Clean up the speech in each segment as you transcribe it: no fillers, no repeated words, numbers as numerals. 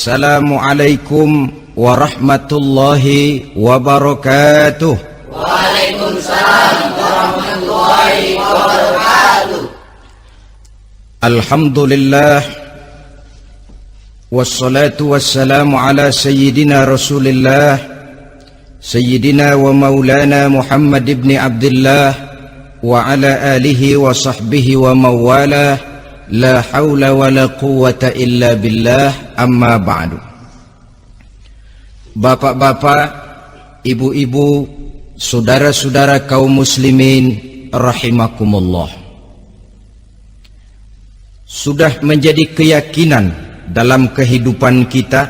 Assalamualaikum warahmatullahi wabarakatuh. Waalaikumsalam warahmatullahi wabarakatuh. Alhamdulillah wassalatu wassalamu ala sayyidina Rasulillah sayyidina wa maulana Muhammad ibn Abdullah wa ala alihi wa sahbihi wa mawalah. La haula wa la quwwata illa billah, amma ba'du. Bapak-bapak, ibu-ibu, saudara-saudara kaum muslimin rahimakumullah. Sudah menjadi keyakinan dalam kehidupan kita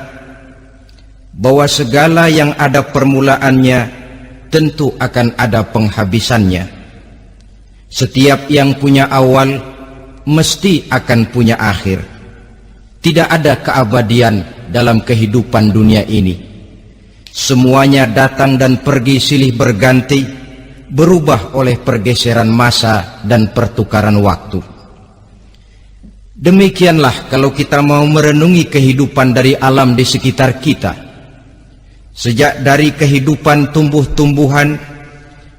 bahwa segala yang ada permulaannya tentu akan ada penghabisannya. Setiap yang punya awal mesti akan punya akhir. Tidak ada keabadian dalam kehidupan dunia ini. Semuanya datang dan pergi silih berganti, berubah oleh pergeseran masa dan pertukaran waktu. Demikianlah kalau kita mau merenungi kehidupan dari alam di sekitar kita. Sejak dari kehidupan tumbuh-tumbuhan,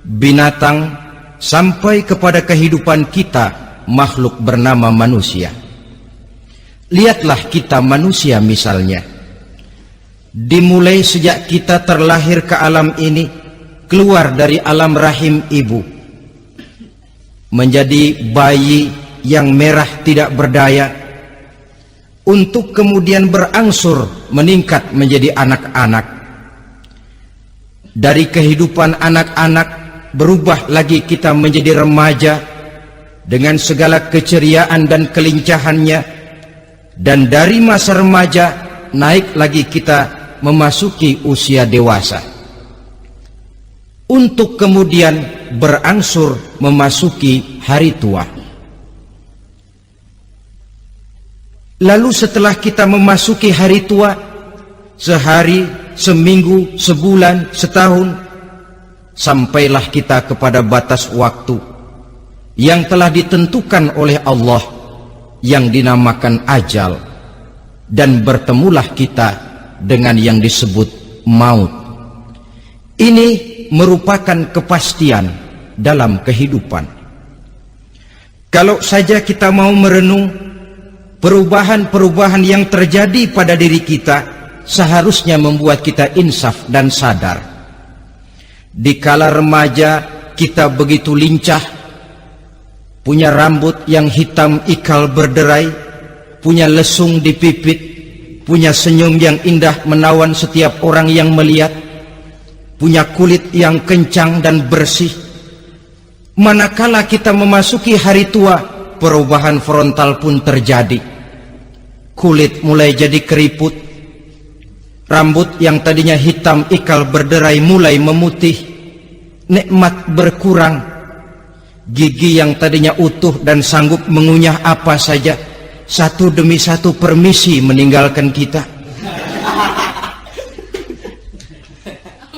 binatang, sampai kepada kehidupan kita, makhluk bernama manusia. Lihatlah kita manusia misalnya. Dimulai sejak kita terlahir ke alam ini, keluar dari alam rahim ibu, menjadi bayi yang merah tidak berdaya, untuk kemudian berangsur meningkat menjadi anak-anak. Dari kehidupan anak-anak berubah lagi kita menjadi remaja dengan segala keceriaan dan kelincahannya, dan dari masa remaja naik lagi kita memasuki usia dewasa, untuk kemudian berangsur memasuki hari tua. Lalu setelah kita memasuki hari tua, sehari, seminggu, sebulan, setahun, sampailah kita kepada batas waktu yang telah ditentukan oleh Allah, yang dinamakan ajal, dan bertemulah kita dengan yang disebut maut. Ini merupakan kepastian dalam kehidupan. Kalau saja kita mau merenung perubahan-perubahan yang terjadi pada diri kita, seharusnya membuat kita insaf dan sadar. Dikala remaja kita begitu lincah, punya rambut yang hitam ikal berderai, punya lesung di pipit, punya senyum yang indah menawan setiap orang yang melihat, punya kulit yang kencang dan bersih. Manakala kita memasuki hari tua, perubahan frontal pun terjadi. Kulit mulai jadi keriput, rambut yang tadinya hitam ikal berderai mulai memutih, nikmat berkurang. Gigi yang tadinya utuh dan sanggup mengunyah apa saja, satu demi satu permisi meninggalkan kita.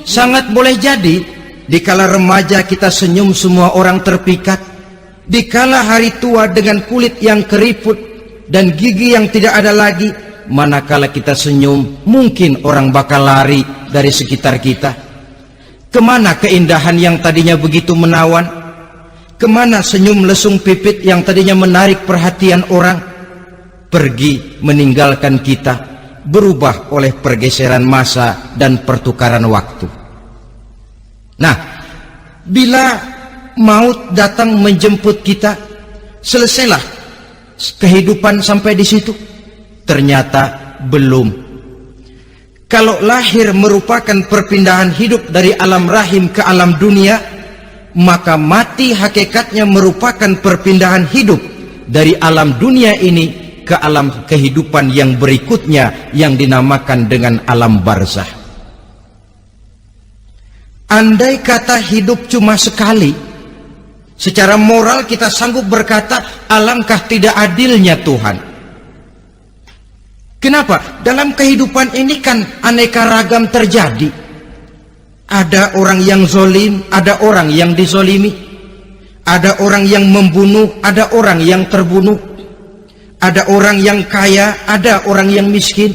Sangat boleh jadi dikala remaja kita senyum semua orang terpikat, dikala hari tua dengan kulit yang keriput dan gigi yang tidak ada lagi, manakala kita senyum mungkin orang bakal lari dari sekitar kita. Kemana keindahan yang tadinya begitu menawan? Kemana senyum lesung pipit yang tadinya menarik perhatian orang? Pergi meninggalkan kita, berubah oleh pergeseran masa dan pertukaran waktu. Nah, bila maut datang menjemput kita, selesailah kehidupan sampai di situ? Ternyata belum. Kalau lahir merupakan perpindahan hidup dari alam rahim ke alam dunia, maka mati hakikatnya merupakan perpindahan hidup dari alam dunia ini ke alam kehidupan yang berikutnya, yang dinamakan dengan alam barzah. Andai kata hidup cuma sekali, secara moral kita sanggup berkata, alangkah tidak adilnya Tuhan. Kenapa? Dalam kehidupan ini kan aneka ragam terjadi. Ada orang yang zolim, ada orang yang dizolimi, ada orang yang membunuh, ada orang yang terbunuh, ada orang yang kaya, ada orang yang miskin,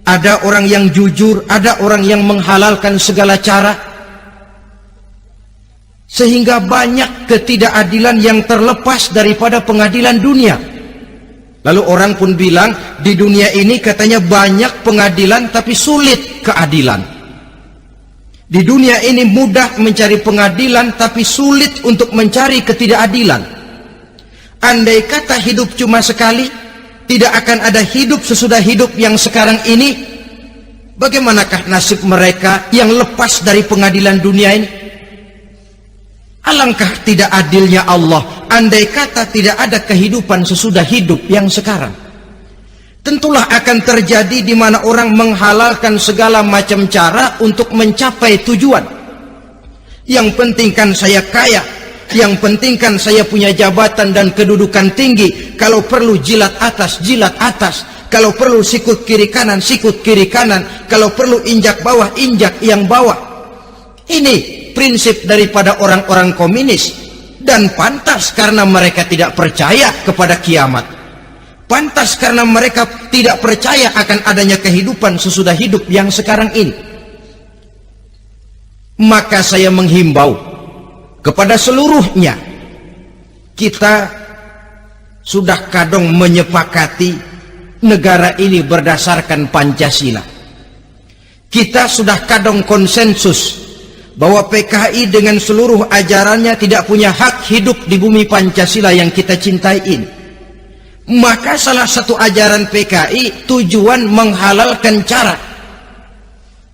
Ada orang yang jujur, ada orang yang menghalalkan segala cara, sehingga banyak ketidakadilan yang terlepas daripada pengadilan dunia. Lalu orang pun bilang, di dunia ini katanya banyak pengadilan tapi sulit keadilan. Di dunia ini mudah mencari pengadilan tapi sulit untuk mencari ketidakadilan. Andai kata hidup cuma sekali, tidak akan ada hidup sesudah hidup yang sekarang ini. Bagaimanakah nasib mereka yang lepas dari pengadilan dunia ini? Alangkah tidak adilnya Allah, andai kata tidak ada kehidupan sesudah hidup yang sekarang. Tentulah akan terjadi di mana orang menghalalkan segala macam cara untuk mencapai tujuan. Yang penting kan saya kaya, yang penting kan saya punya jabatan dan kedudukan tinggi. Kalau perlu jilat atas, kalau perlu sikut kiri kanan, sikut kiri kanan, kalau perlu injak bawah, injak yang bawah. Ini prinsip daripada orang-orang komunis, dan pantas karena mereka tidak percaya kepada kiamat, pantas karena mereka tidak percaya akan adanya kehidupan sesudah hidup yang sekarang ini. Maka saya menghimbau kepada seluruhnya, kita sudah kadung menyepakati negara ini berdasarkan Pancasila. Kita sudah kadung konsensus bahwa PKI dengan seluruh ajarannya tidak punya hak hidup di bumi Pancasila yang kita cintai ini. Maka salah satu ajaran PKI tujuan menghalalkan cara.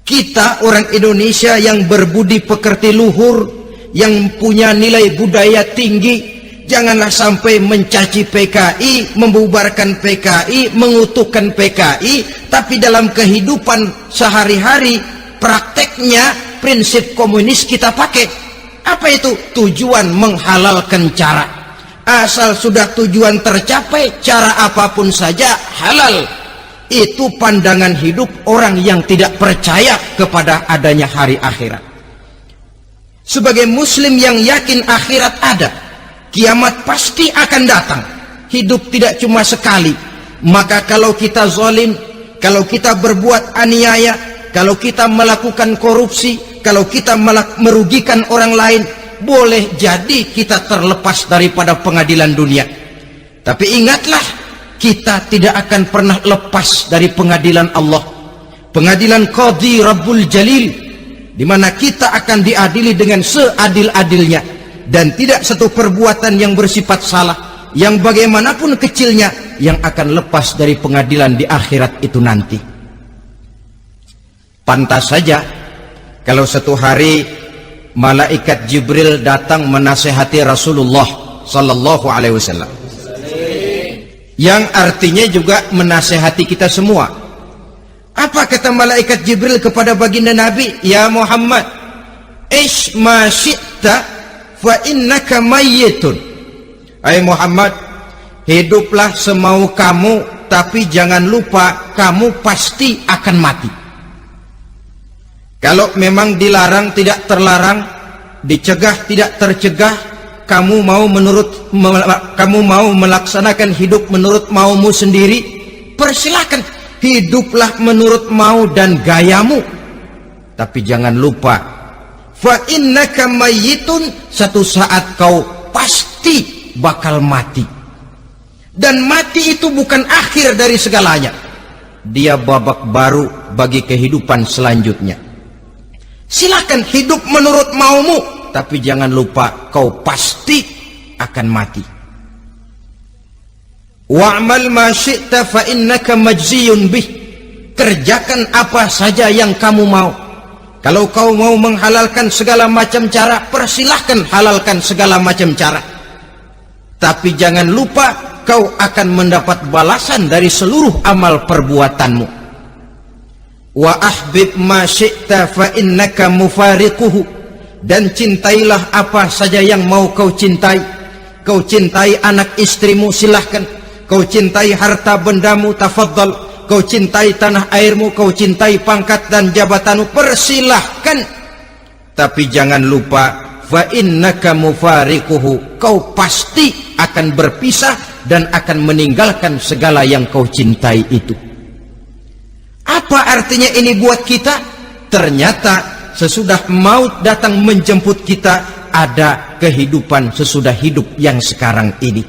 Kita orang Indonesia yang berbudi pekerti luhur, yang punya nilai budaya tinggi, janganlah sampai mencaci PKI, membubarkan PKI, mengutukkan PKI, tapi dalam kehidupan sehari-hari prakteknya prinsip komunis kita pakai. Apa itu? Tujuan menghalalkan cara. Asal sudah tujuan tercapai, cara apapun saja halal. Itu pandangan hidup orang yang tidak percaya kepada adanya hari akhirat. Sebagai muslim yang yakin akhirat ada, kiamat pasti akan datang. Hidup tidak cuma sekali. Maka kalau kita zalim, kalau kita berbuat aniaya, kalau kita melakukan korupsi, kalau kita merugikan orang lain, boleh jadi kita terlepas daripada pengadilan dunia. Tapi ingatlah, kita tidak akan pernah lepas dari pengadilan Allah, pengadilan Qadhi Rabbul Jalil, di mana kita akan diadili dengan seadil-adilnya, dan tidak satu perbuatan yang bersifat salah, yang bagaimanapun kecilnya, yang akan lepas dari pengadilan di akhirat itu nanti. Pantas saja kalau satu hari malaikat Jibril datang menasehati Rasulullah sallallahu alaihi wasallam, yang artinya juga menasehati kita semua. Apa kata malaikat Jibril kepada baginda Nabi? Ya Muhammad, ish ma syi'ta fa innaka mayyitun. Hai Muhammad, hiduplah semau kamu, tapi jangan lupa kamu pasti akan mati. Kalau memang dilarang tidak terlarang, dicegah tidak tercegah, kamu mau melaksanakan hidup menurut maumu sendiri, persilakan, hiduplah menurut mau dan gayamu. Tapi jangan lupa, fa innaka mayyitun, satu saat kau pasti bakal mati. Dan mati itu bukan akhir dari segalanya, dia babak baru bagi kehidupan selanjutnya. Silakan hidup menurut maumu, tapi jangan lupa kau pasti akan mati. Wa'mal ma syi'ta fa innaka majziyun bih. Kerjakan apa saja yang kamu mau. Kalau kau mau menghalalkan segala macam cara, persilahkan halalkan segala macam cara. Tapi jangan lupa kau akan mendapat balasan dari seluruh amal perbuatanmu. Wa ahbib ma syi'ta fa innaka mufariquhu. Dan cintailah apa saja yang mau kau cintai. Kau cintai anak istrimu, silahkan. Kau cintai harta bendamu, tafadhal. Kau cintai tanah airmu, kau cintai pangkat dan jabatanmu, persilahkan. Tapi jangan lupa, fa innaka mufariquhu, kau pasti akan berpisah dan akan meninggalkan segala yang kau cintai itu. Apa artinya ini buat kita? Ternyata sesudah maut datang menjemput kita, ada kehidupan sesudah hidup yang sekarang ini.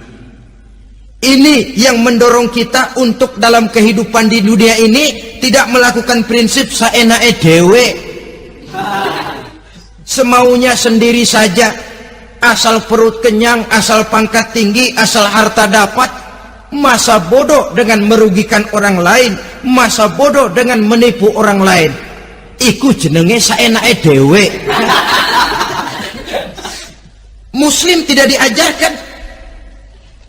Ini yang mendorong kita untuk dalam kehidupan di dunia ini tidak melakukan prinsip saenake dewe, semaunya sendiri saja, asal perut kenyang, asal pangkat tinggi, asal harta dapat. Masa bodoh dengan merugikan orang lain, masa bodoh dengan menipu orang lain. Iku jenenge saenake dewe. Muslim tidak diajarkan.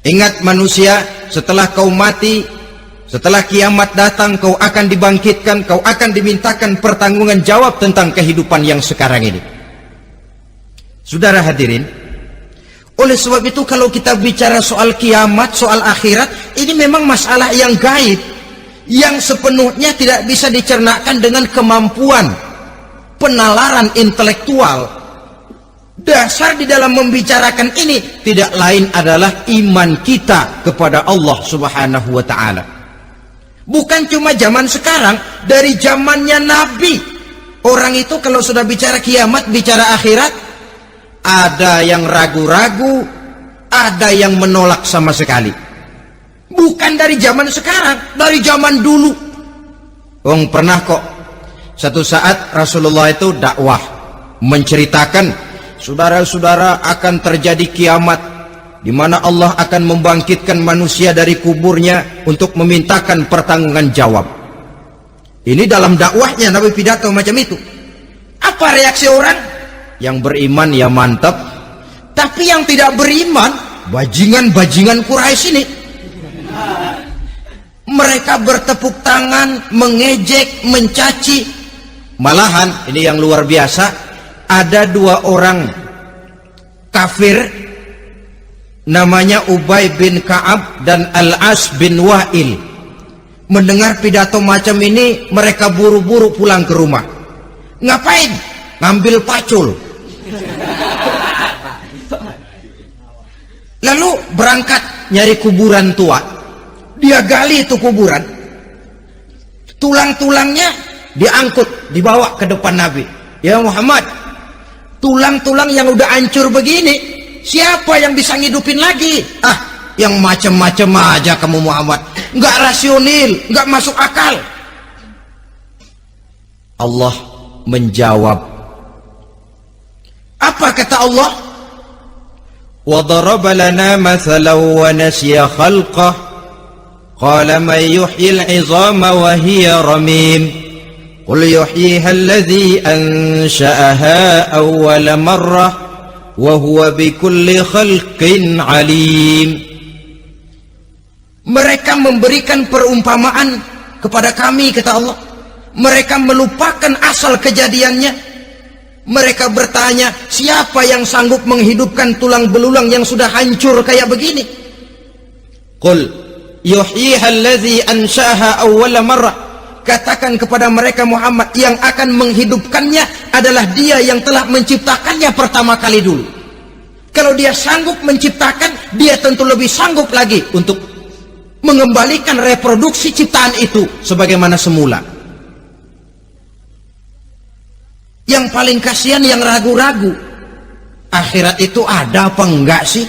Ingat manusia, setelah kau mati, setelah kiamat datang, kau akan dibangkitkan, kau akan dimintakan pertanggungan jawab tentang kehidupan yang sekarang ini. Saudara hadirin, oleh sebab itu kalau kita bicara soal kiamat, soal akhirat, ini memang masalah yang gaib, yang sepenuhnya tidak bisa dicernakan dengan kemampuan penalaran intelektual. Dasar di dalam membicarakan ini tidak lain adalah iman kita kepada Allah Subhanahu wa ta'ala. Bukan cuma zaman sekarang, dari zamannya Nabi. Orang itu kalau sudah bicara kiamat, bicara akhirat, ada yang ragu-ragu, ada yang menolak sama sekali. Bukan dari zaman sekarang, dari zaman dulu. Pernah kok satu saat Rasulullah itu dakwah menceritakan, saudara-saudara, akan terjadi kiamat di mana Allah akan membangkitkan manusia dari kuburnya untuk memintakan pertanggungan jawab. Ini dalam dakwahnya Nabi pidato macam itu. Apa reaksi orang? Yang beriman ya mantap, tapi yang tidak beriman, bajingan-bajingan Quraisy ini, mereka bertepuk tangan, mengejek, mencaci. Malahan ini yang luar biasa, ada dua orang kafir namanya Ubay bin Ka'ab dan Al-As bin Wa'il. Mendengar pidato macam ini, mereka buru-buru pulang ke rumah. Ngapain? Ngambil pacul. Lalu berangkat nyari kuburan tua. Dia gali itu kuburan, tulang-tulangnya diangkut, dibawa ke depan Nabi. Ya Muhammad, tulang-tulang yang udah hancur begini, siapa yang bisa ngidupin lagi? Yang macam-macam aja kamu Muhammad, nggak rasional, nggak masuk akal. Allah menjawab. Apa kata Allah? وَضَرَبَ لَنَا مَثَلًا وَنَسِيَ خَلْقَهُ قَالَ مَنْ يُحْيِي الْعِظَامَ وَهِيَ رَمِيمٌ قُلْ يُحْيِيهَا الَّذِي أَنْشَأَهَا أَوَّلَ مَرَّةٍ وَهُوَ بِكُلِّ خَلْقٍ عَلِيمٌ. Mereka memberikan perumpamaan kepada kami, kata Allah. Mereka melupakan asal kejadiannya. Mereka bertanya, siapa yang sanggup menghidupkan tulang belulang yang sudah hancur kayak begini? Qul yuhyiha allazi ansha'aha awwala marrah. Katakan kepada mereka Muhammad, yang akan menghidupkannya adalah dia yang telah menciptakannya pertama kali dulu. Kalau dia sanggup menciptakan, dia tentu lebih sanggup lagi untuk mengembalikan reproduksi ciptaan itu sebagaimana semula. Yang paling kasihan yang ragu-ragu. Akhirat itu ada apa enggak sih?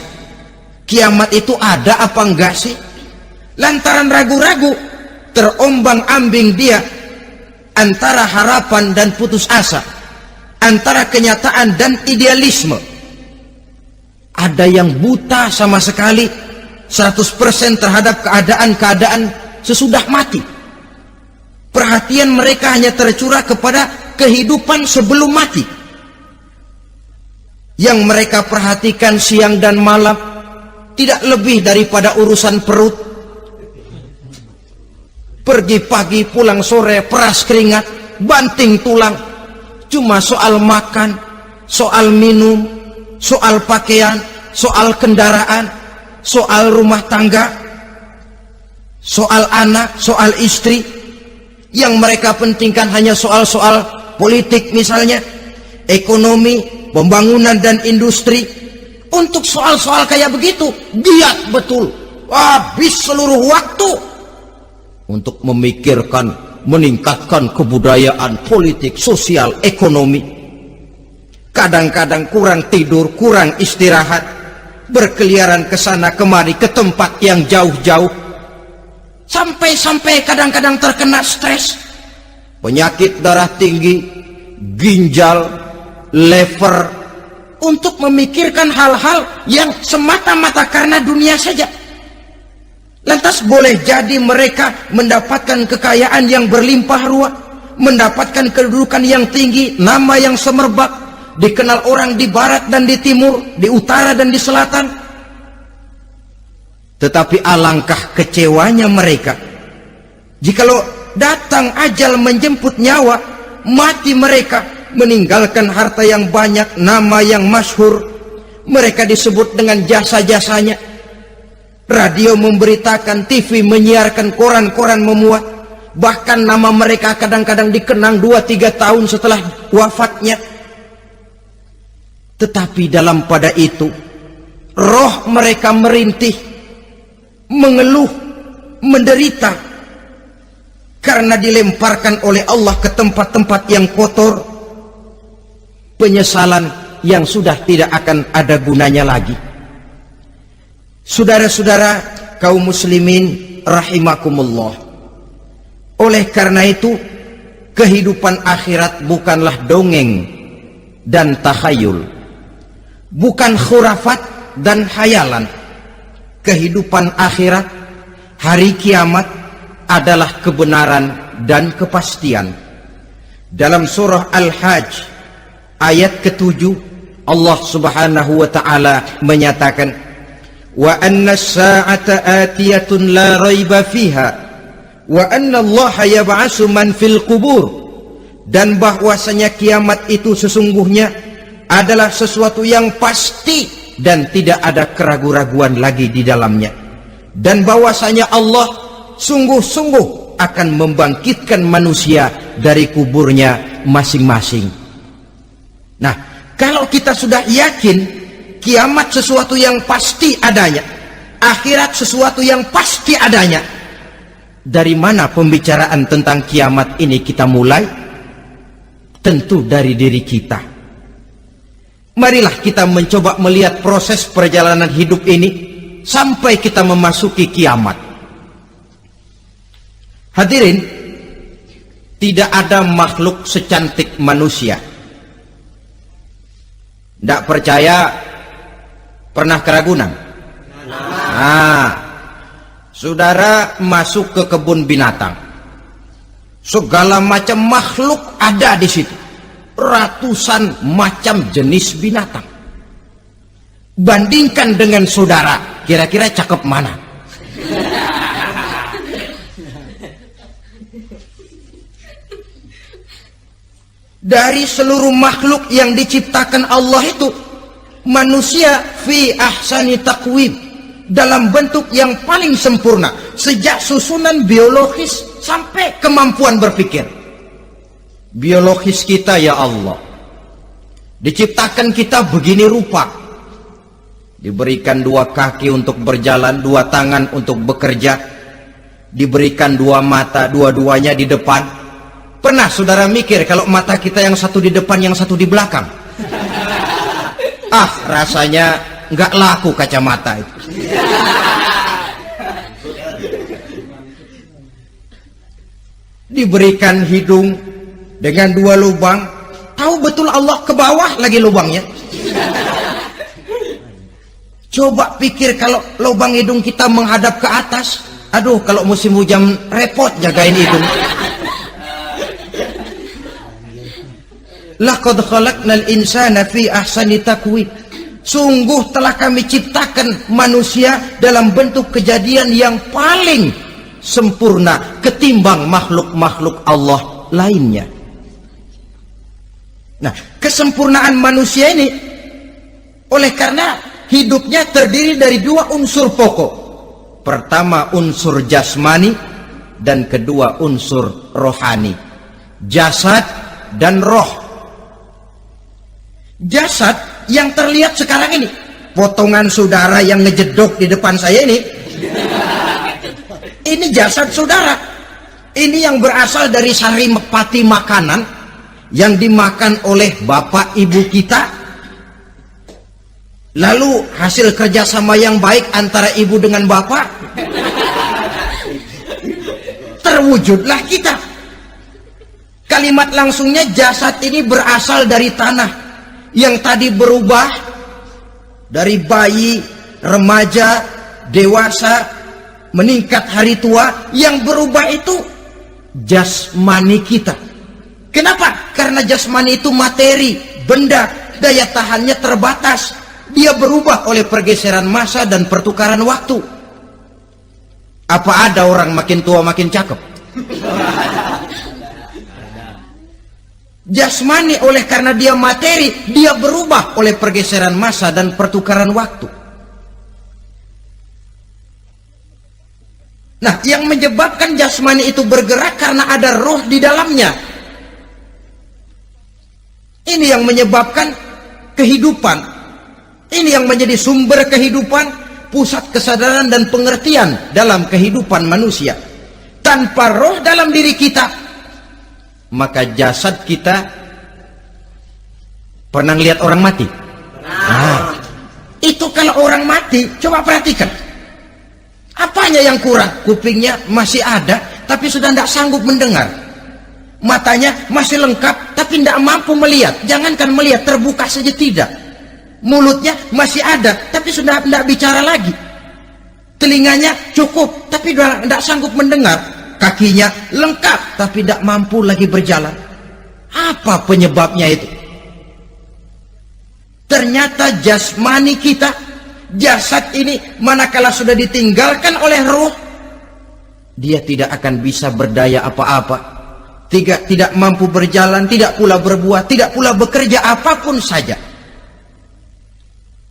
Kiamat itu ada apa enggak sih? Lantaran ragu-ragu, terombang-ambing dia antara harapan dan putus asa, antara kenyataan dan idealisme. Ada yang buta sama sekali 100% terhadap keadaan-keadaan sesudah mati. Perhatian mereka hanya tercurah kepada kehidupan sebelum mati. Yang mereka perhatikan siang dan malam tidak lebih daripada urusan perut. Pergi pagi, pulang sore, peras keringat, banting tulang. Cuma soal makan, soal minum, soal pakaian, soal kendaraan, soal rumah tangga, soal anak, soal istri. Yang mereka pentingkan hanya soal-soal politik misalnya, ekonomi, pembangunan dan industri. Untuk soal-soal kayak begitu, giat betul. Habis seluruh waktu untuk memikirkan meningkatkan kebudayaan, politik, sosial, ekonomi. Kadang-kadang kurang tidur, kurang istirahat, berkeliaran ke sana kemari ke tempat yang jauh-jauh, sampai kadang-kadang terkena stres, penyakit darah tinggi, ginjal, liver, untuk memikirkan hal-hal yang semata-mata karena dunia saja. Lantas boleh jadi mereka mendapatkan kekayaan yang berlimpah ruah, mendapatkan kedudukan yang tinggi, nama yang semerbak, dikenal orang di barat dan di timur, di utara dan di selatan. Tetapi alangkah kecewanya mereka jikalau datang ajal menjemput nyawa, mati mereka, meninggalkan harta yang banyak, nama yang masyhur, mereka disebut dengan jasa-jasanya. Radio memberitakan, TV menyiarkan, koran-koran memuat, bahkan nama mereka kadang-kadang dikenang 2-3 tahun setelah wafatnya. Tetapi dalam pada itu roh mereka merintih, mengeluh, menderita, karena dilemparkan oleh Allah ke tempat-tempat yang kotor, penyesalan yang sudah tidak akan ada gunanya lagi. Saudara-saudara kaum muslimin rahimakumullah, oleh karena itu kehidupan akhirat bukanlah dongeng dan takhayul, bukan khurafat dan hayalan. Kehidupan akhirat, hari kiamat adalah kebenaran dan kepastian. Dalam surah Al-Hajj ayat ke-7, Allah Subhanahu wa taala menyatakan, wa anna as-sa'ata atiyatun la raiba fiha wa anna Allah yab'atsu man fil qubur, dan bahwasanya kiamat itu sesungguhnya adalah sesuatu yang pasti dan tidak ada keraguan-raguan lagi di dalamnya, dan bahwasanya Allah sungguh-sungguh akan membangkitkan manusia dari kuburnya masing-masing. Nah, kalau kita sudah yakin kiamat sesuatu yang pasti adanya, akhirat sesuatu yang pasti adanya, dari mana pembicaraan tentang kiamat ini kita mulai? Tentu dari diri kita. Marilah kita mencoba melihat proses perjalanan hidup ini sampai kita memasuki kiamat. Hadirin, tidak ada makhluk secantik manusia. Tidak percaya? Pernah keragunan? Nah, saudara masuk ke kebun binatang, segala macam makhluk ada di situ, ratusan macam jenis binatang. Bandingkan dengan saudara, kira-kira cakep mana? Dari seluruh makhluk yang diciptakan Allah itu, manusia fi ahsani taqwim, dalam bentuk yang paling sempurna, sejak susunan biologis sampai kemampuan berpikir. Biologis kita ya Allah, diciptakan kita begini rupa, diberikan 2 kaki untuk berjalan, 2 tangan untuk bekerja, diberikan 2 mata, dua-duanya di depan. Pernah saudara mikir kalau mata kita yang satu di depan, yang satu di belakang? Ah, rasanya nggak laku kacamata itu. Diberikan hidung dengan 2 lubang, tahu betul Allah ke bawah lagi lubangnya. Coba pikir kalau lubang hidung kita menghadap ke atas, aduh, kalau musim hujan repot jagain hidung. Laqad khalaqnal insana fi ahsani taqwim. Sungguh telah kami ciptakan manusia dalam bentuk kejadian yang paling sempurna ketimbang makhluk-makhluk Allah lainnya. Nah, kesempurnaan manusia ini oleh karena hidupnya terdiri dari 2 unsur pokok. Pertama unsur jasmani dan kedua unsur rohani, jasad dan roh. Jasad yang terlihat sekarang ini, potongan saudara yang ngejedok di depan saya ini jasad saudara. Ini yang berasal dari saripati makanan yang dimakan oleh bapak ibu kita. Lalu hasil kerjasama yang baik antara ibu dengan bapak, terwujudlah kita. Kalimat langsungnya, jasad ini berasal dari tanah yang tadi berubah dari bayi, remaja, dewasa, meningkat hari tua. Yang berubah itu jasmani kita. Kenapa? Karena jasmani itu materi, benda, daya tahannya terbatas. Dia berubah oleh pergeseran masa dan pertukaran waktu. Apa ada orang makin tua makin cakep? Jasmani oleh karena dia materi, dia berubah oleh pergeseran masa dan pertukaran waktu. Nah, yang menyebabkan jasmani itu bergerak karena ada roh di dalamnya. Ini yang menyebabkan kehidupan. Ini yang menjadi sumber kehidupan, pusat kesadaran dan pengertian dalam kehidupan manusia. Tanpa roh dalam diri kita, maka jasad kita, pernah lihat orang mati? Nah, itu kalau orang mati, coba perhatikan. Apanya yang kurang? Kupingnya masih ada, tapi sudah tidak sanggup mendengar. Matanya masih lengkap, tapi tidak mampu melihat. Jangankan melihat, terbuka saja tidak. Mulutnya masih ada, tapi sudah tidak bicara lagi. Telinganya cukup, tapi sudah tidak sanggup mendengar. Kakinya lengkap, tapi tidak mampu lagi berjalan. Apa penyebabnya itu? Ternyata jasmani kita, jasad ini, manakala sudah ditinggalkan oleh roh, dia tidak akan bisa berdaya apa-apa, tidak mampu berjalan, tidak pula berbuat, tidak pula bekerja apapun saja.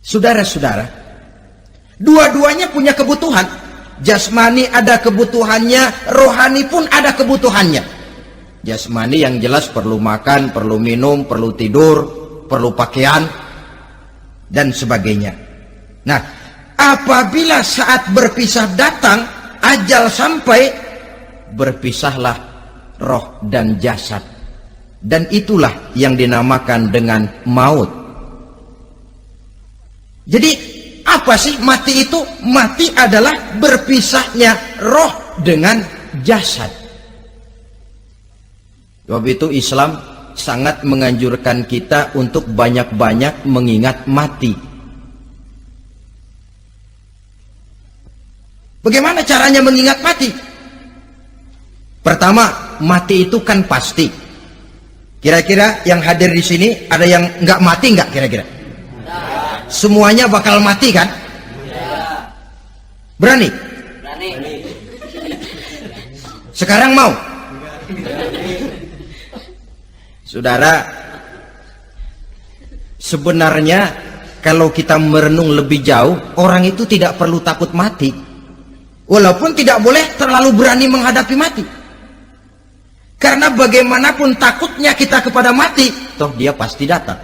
Saudara-saudara, dua-duanya punya kebutuhan. Jasmani ada kebutuhannya, rohani pun ada kebutuhannya. Jasmani yang jelas perlu makan, perlu minum, perlu tidur, perlu pakaian, dan sebagainya. Nah, apabila saat berpisah datang, ajal sampai, berpisahlah roh dan jasad. Dan itulah yang dinamakan dengan maut. Jadi, apa sih mati itu? Mati adalah berpisahnya roh dengan jasad. Sebab itu Islam sangat menganjurkan kita untuk banyak-banyak mengingat mati. Bagaimana caranya mengingat mati? Pertama, mati itu kan pasti. Kira-kira yang hadir di sini ada yang nggak mati nggak kira-kira? Semuanya bakal mati kan? Berani? Berani. Sekarang mau? Saudara, sebenarnya kalau kita merenung lebih jauh, orang itu tidak perlu takut mati. Walaupun tidak boleh terlalu berani menghadapi mati. Karena bagaimanapun takutnya kita kepada mati, toh dia pasti datang.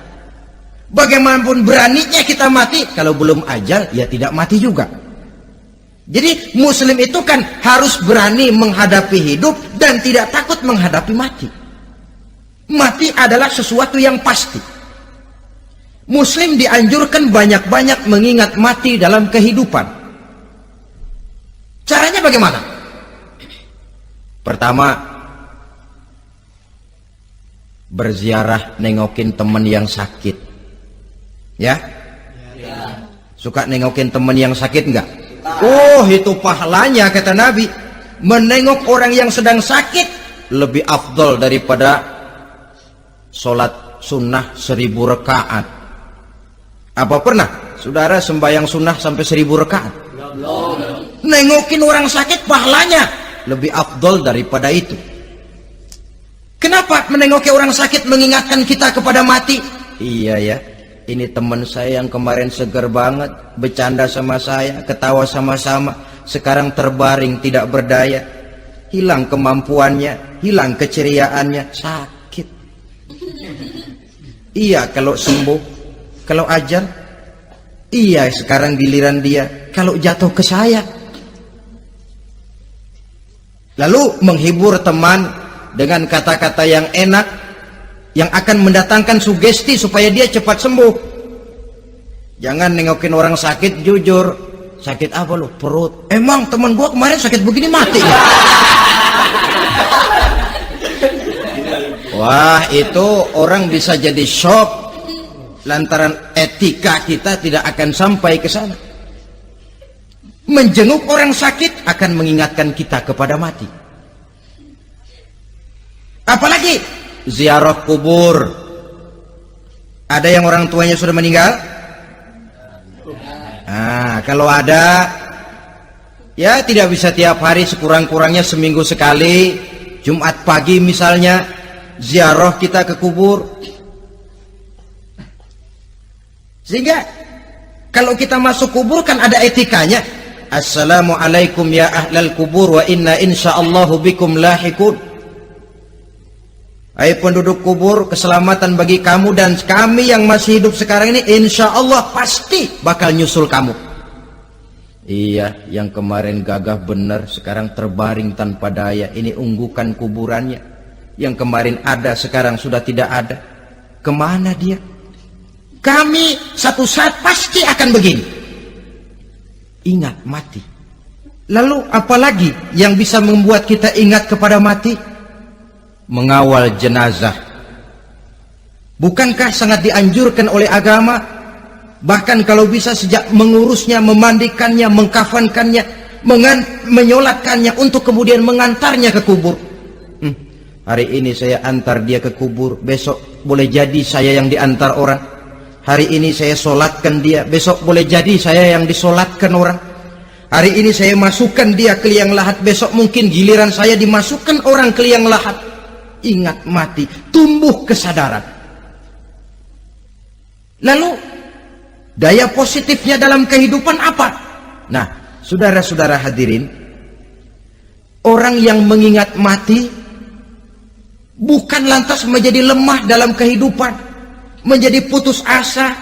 Bagaimanapun beraninya kita mati, kalau belum ajal, ya tidak mati juga. Jadi muslim itu kan harus berani menghadapi hidup dan tidak takut menghadapi mati. Mati adalah sesuatu yang pasti. Muslim dianjurkan banyak-banyak mengingat mati dalam kehidupan. Caranya bagaimana? Pertama, berziarah nengokin teman yang sakit. Ya? Suka nengokin teman yang sakit enggak? Oh, itu pahalanya kata Nabi. Menengok orang yang sedang sakit lebih afdol daripada sholat sunnah 1000 rakaat. Apa pernah saudara sembahyang sunnah sampai 1000 rakaat? Nengokin orang sakit pahalanya lebih afdol daripada itu. Kenapa menengoki orang sakit mengingatkan kita kepada mati? Iya ya, ini teman saya yang kemarin seger banget, bercanda sama saya, ketawa sama-sama, sekarang terbaring tidak berdaya, hilang kemampuannya, hilang keceriaannya, sakit. Iya kalau sembuh, kalau ajal, iya sekarang giliran dia, kalau jatuh ke saya. lalu menghibur teman dengan kata-kata yang enak yang akan mendatangkan sugesti supaya dia cepat sembuh. Jangan nengokin orang sakit jujur, sakit apa lu? Perut. Emang teman gua kemarin sakit begini mati ya? Wah, itu orang bisa jadi shock lantaran etika kita tidak akan sampai ke sana. Menjenguk orang sakit akan mengingatkan kita kepada mati. Apalagi ziarah kubur. Ada yang orang tuanya sudah meninggal? Nah, kalau ada, ya tidak bisa tiap hari, sekurang-kurangnya seminggu sekali, Jumat pagi misalnya, ziarah kita ke kubur. Sehingga kalau kita masuk kubur kan ada etikanya. Assalamualaikum ya ahlal kubur wa inna insyaallahu bikum lahikun. Hai penduduk kubur, keselamatan bagi kamu dan kami yang masih hidup sekarang ini insya Allah pasti bakal nyusul kamu. Iya, yang kemarin gagah benar sekarang terbaring tanpa daya. Ini unggukan kuburannya. Yang kemarin ada sekarang sudah tidak ada. Kemana dia? Kami satu saat pasti akan begini. Ingat mati. Lalu apalagi yang bisa membuat kita ingat kepada mati? Mengawal jenazah. Bukankah sangat dianjurkan oleh agama? Bahkan kalau bisa sejak mengurusnya, memandikannya, mengkafankannya, menyolatkannya untuk kemudian mengantarnya ke kubur. Hari ini saya antar dia ke kubur, besok boleh jadi saya yang diantar orang. Hari ini saya solatkan dia, besok boleh jadi saya yang disolatkan orang. Hari ini saya masukkan dia ke liang lahat, besok mungkin giliran saya dimasukkan orang ke liang lahat. Ingat mati, tumbuh kesadaran. Lalu daya positifnya dalam kehidupan apa? Nah, saudara-saudara hadirin, orang yang mengingat mati bukan lantas menjadi lemah dalam kehidupan, menjadi putus asa,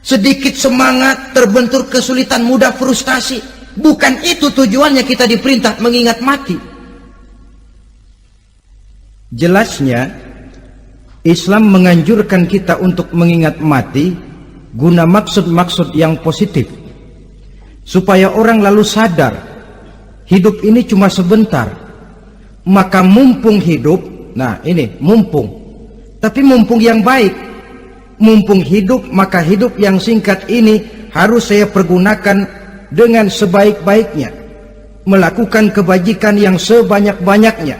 sedikit semangat, terbentur kesulitan, mudah frustasi. Bukan itu tujuannya kita diperintah mengingat mati. Jelasnya Islam menganjurkan kita untuk mengingat mati guna maksud-maksud yang positif, supaya orang lalu sadar hidup ini cuma sebentar. Maka mumpung hidup, nah ini mumpung, tapi mumpung yang baik. Mumpung hidup, maka hidup yang singkat ini harus saya pergunakan dengan sebaik-baiknya, melakukan kebajikan yang sebanyak-banyaknya,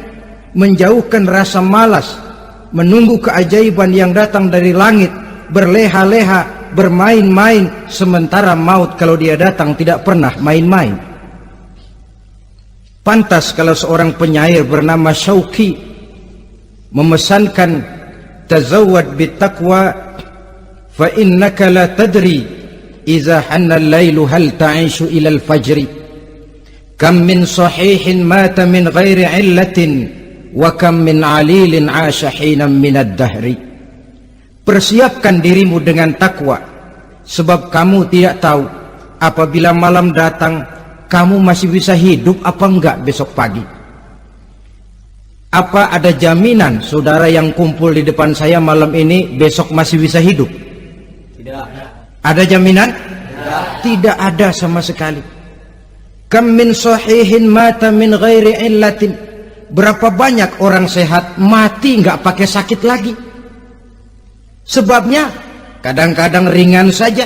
menjauhkan rasa malas, menunggu keajaiban yang datang dari langit, berleha-leha, bermain-main, sementara maut kalau dia datang tidak pernah main-main. Pantas kalau seorang penyair bernama Syauqi memesankan, tazawwad bittaqwa fa innaka la tadri idza hanna al-lailu hal ta'ishu ila al-fajri, kam min sahihin mata min ghairi illatin wa kam min alilin 'asha hinan min ad-dahri. Persiapkan dirimu dengan takwa, sebab kamu tidak tahu apabila malam datang kamu masih bisa hidup apa enggak besok pagi. Apa ada jaminan saudara yang kumpul di depan saya malam ini besok masih bisa hidup? Tidak. Ada jaminan? Tidak ada sama sekali. Kam min sahihin mata min ghairi illatin. Berapa banyak orang sehat mati nggak pakai sakit lagi. Sebabnya kadang-kadang ringan saja.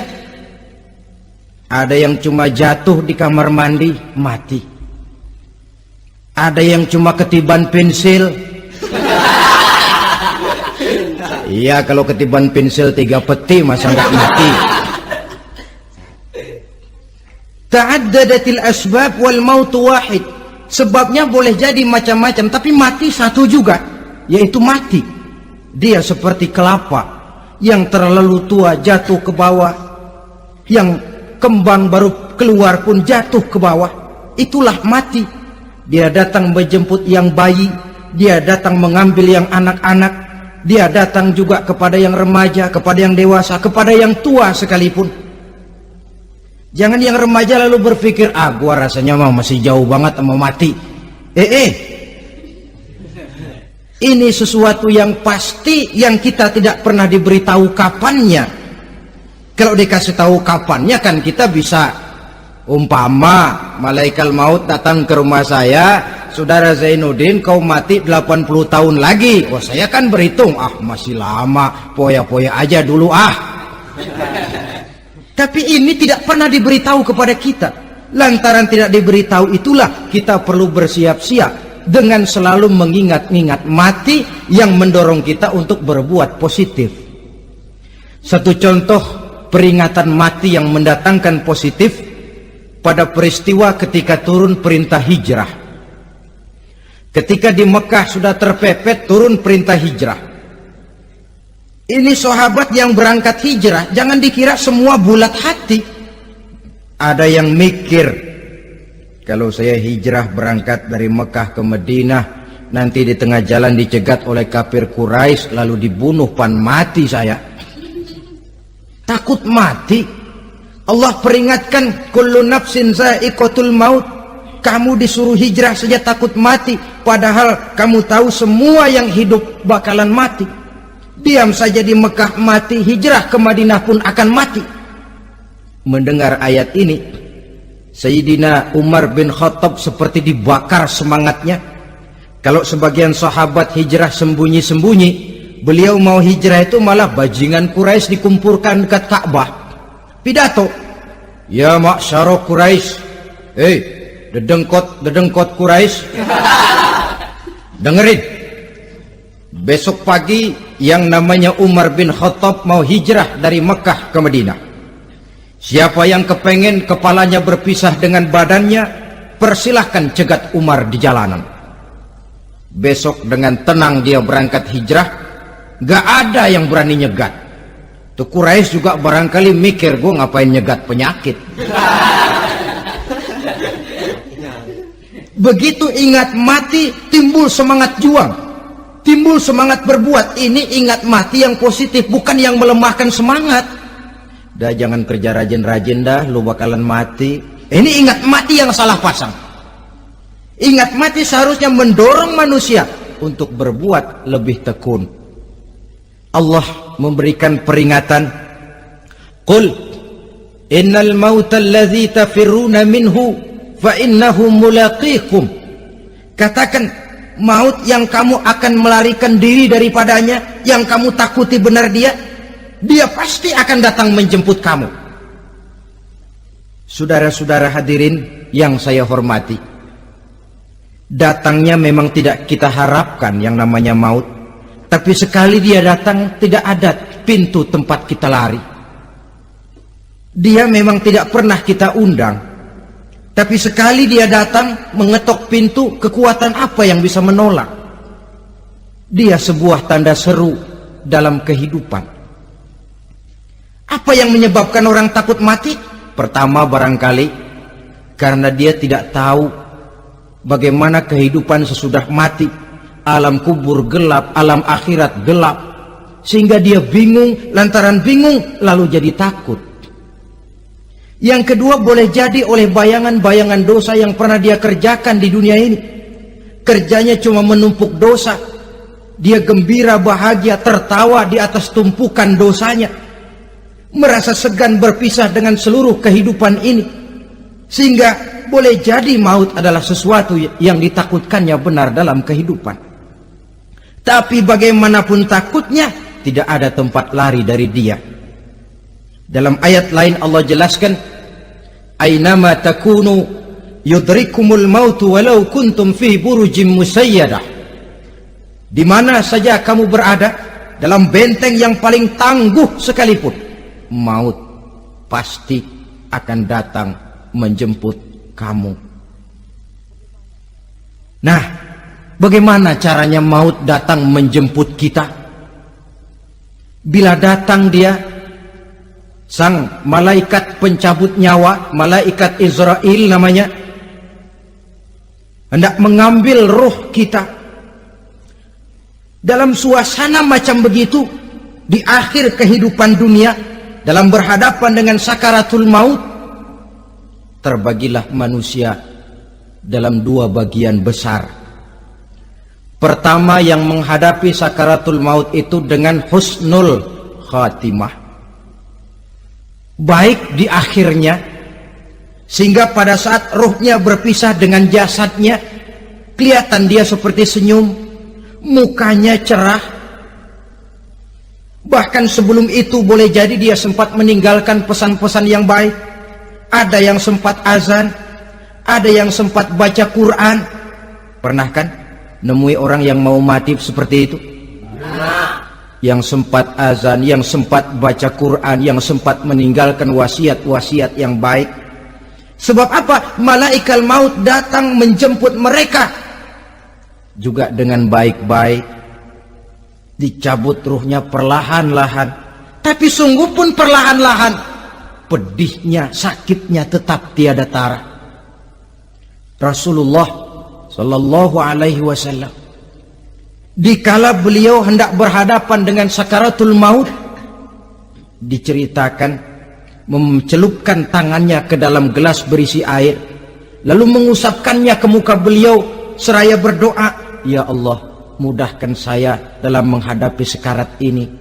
Ada yang cuma jatuh di kamar mandi mati. Ada yang cuma ketiban pensil. Iya, kalau ketiban pensil 3 peti masa nggak mati. Ta'addadatil asbab wal mautu wahid. Sebabnya boleh jadi macam-macam, tapi mati satu juga, yaitu mati. Dia seperti kelapa yang terlalu tua jatuh ke bawah, yang kembang baru keluar pun jatuh ke bawah. Itulah mati. Dia datang menjemput yang bayi, dia datang mengambil yang anak-anak, dia datang juga kepada yang remaja, kepada yang dewasa, kepada yang tua sekalipun. Jangan yang remaja lalu berpikir, gua rasanya masih jauh banget mau mati. Ini sesuatu yang pasti yang kita tidak pernah diberitahu kapannya. Kalau dikasih tahu kapannya kan kita bisa, umpama malaikat maut datang ke rumah saya, saudara Zainuddin kau mati 80 tahun lagi. Oh saya kan berhitung, masih lama, poya-poya aja dulu Tapi ini tidak pernah diberitahu kepada kita. Lantaran tidak diberitahu itulah kita perlu bersiap-siap dengan selalu mengingat-ingat mati yang mendorong kita untuk berbuat positif. Satu contoh peringatan mati yang mendatangkan positif pada peristiwa ketika turun perintah hijrah. Ketika di Mekah sudah terpepet turun perintah hijrah. Ini sahabat yang berangkat hijrah, jangan dikira semua bulat hati. Ada yang mikir, kalau saya hijrah berangkat dari Mekah ke Madinah, nanti di tengah jalan dicegat oleh kafir Quraisy lalu dibunuh, mati saya. Takut mati. Allah peringatkan, kullu nafsin za'iqatul maut. Kamu disuruh hijrah saja takut mati, padahal kamu tahu semua yang hidup bakalan mati. Diam saja di Mekah mati, hijrah ke Madinah pun akan mati. Mendengar ayat ini, Sayyidina Umar bin Khattab seperti dibakar semangatnya. Kalau sebagian sahabat hijrah sembunyi-sembunyi, beliau mau hijrah itu malah bajingan Quraisy dikumpulkan dekat Ka'bah. Pidato, ya ma'syara Quraisy, dedengkot Quraisy, dengerin. Besok pagi yang namanya Umar bin Khattab mau hijrah dari Mekah ke Madinah. Siapa yang kepengen kepalanya berpisah dengan badannya, persilahkan cegat Umar di jalanan. Besok dengan tenang dia berangkat hijrah, gak ada yang berani nyegat. Tuh Quraisy juga barangkali mikir, gue ngapain nyegat penyakit. Begitu ingat mati, timbul semangat juang, timbul semangat berbuat. Ini ingat mati yang positif, bukan yang melemahkan semangat. Dah jangan kerja rajin-rajin dah, lu bakalan mati. Ini ingat mati yang salah pasang. Ingat mati seharusnya mendorong manusia untuk berbuat lebih tekun. Allah memberikan peringatan, qul innal mauta alladzi tafirruna minhu fa innahu mulaqikum. Katakan, maut yang kamu akan melarikan diri daripadanya, yang kamu takuti benar dia pasti akan datang menjemput kamu. Saudara-saudara hadirin yang saya hormati, datangnya memang tidak kita harapkan yang namanya maut, tapi sekali dia datang tidak ada pintu tempat kita lari. Dia memang tidak pernah kita undang, tapi sekali dia datang mengetok pintu, kekuatan apa yang bisa menolak? Dia sebuah tanda seru dalam kehidupan. Apa yang menyebabkan orang takut mati? Pertama barangkali karena dia tidak tahu bagaimana kehidupan sesudah mati. Alam kubur gelap, alam akhirat gelap, sehingga dia bingung. Lantaran bingung lalu jadi takut. Yang kedua boleh jadi oleh bayangan-bayangan dosa yang pernah dia kerjakan di dunia ini. Kerjanya cuma menumpuk dosa. Dia gembira, bahagia, tertawa di atas tumpukan dosanya, merasa segan berpisah dengan seluruh kehidupan ini, sehingga boleh jadi maut adalah sesuatu yang ditakutkannya benar dalam kehidupan. Tapi bagaimanapun takutnya, tidak ada tempat lari dari dia. Dalam ayat lain Allah jelaskan, aynama takunu yudrikumul mautu walau kuntum fi burujim musayyadah. Di mana saja kamu berada, dalam benteng yang paling tangguh sekalipun, maut pasti akan datang menjemput kamu. Nah, bagaimana caranya maut datang menjemput kita? Bila datang dia, sang malaikat pencabut nyawa, malaikat Israel namanya, hendak mengambil ruh kita. Dalam suasana macam begitu, di akhir kehidupan dunia, dalam berhadapan dengan sakaratul maut, terbagilah manusia dalam dua bagian besar. Pertama, yang menghadapi sakaratul maut itu dengan husnul khatimah, baik di akhirnya, sehingga pada saat ruhnya berpisah dengan jasadnya, kelihatan dia seperti senyum, mukanya cerah. Bahkan sebelum itu boleh jadi dia sempat meninggalkan pesan-pesan yang baik. Ada yang sempat azan, ada yang sempat baca Quran. Pernah kan nemui orang yang mau mati seperti itu? Yang sempat azan, yang sempat baca Quran, yang sempat meninggalkan wasiat-wasiat yang baik. Sebab apa? Malaikat maut datang menjemput mereka juga dengan baik-baik. Dicabut ruhnya perlahan-lahan, tapi sungguh pun perlahan-lahan. Pedihnya, sakitnya tetap tiada tara. Rasulullah Sallallahu Alaihi Wasallam, dikala beliau hendak berhadapan dengan sakaratul maut, diceritakan mencelupkan tangannya ke dalam gelas berisi air, lalu mengusapkannya ke muka beliau seraya berdoa, "Ya Allah, mudahkan saya dalam menghadapi sekarat ini."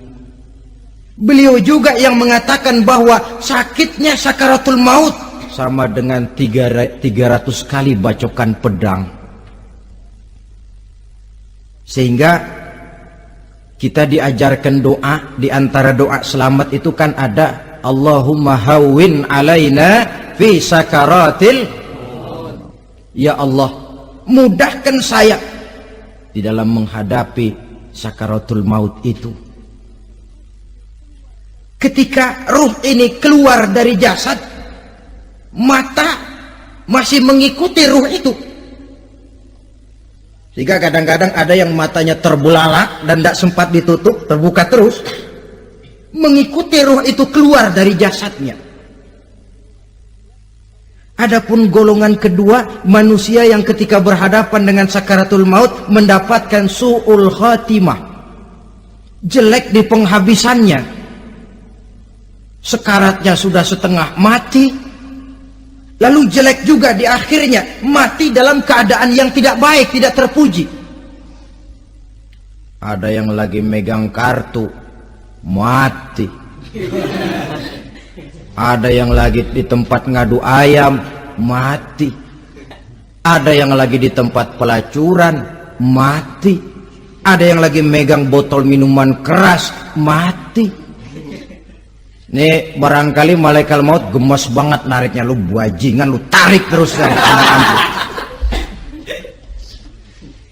Beliau juga yang mengatakan bahwa sakitnya sakaratul maut sama dengan 300 kali bacokan pedang. Sehingga kita diajarkan doa. Di antara doa selamat itu kan ada Allahumma hawwin alaina fi sakaratil, ya Allah, mudahkan saya di dalam menghadapi sakaratul maut itu. Ketika ruh ini keluar dari jasad, mata masih mengikuti ruh itu. Sehingga kadang-kadang ada yang matanya terbelalak dan tidak sempat ditutup, terbuka terus, mengikuti ruh itu keluar dari jasadnya. Adapun golongan kedua, manusia yang ketika berhadapan dengan sakaratul maut mendapatkan su'ul khatimah, jelek di penghabisannya, sekaratnya sudah setengah mati, lalu jelek juga di akhirnya, mati dalam keadaan yang tidak baik, tidak terpuji. Ada yang lagi megang kartu, mati. Ada yang lagi di tempat ngadu ayam, mati. Ada yang lagi di tempat pelacuran, mati. Ada yang lagi megang botol minuman keras, mati. Nih barangkali malaikat maut gemes banget nariknya, lu bajingan, lu tarik terus dari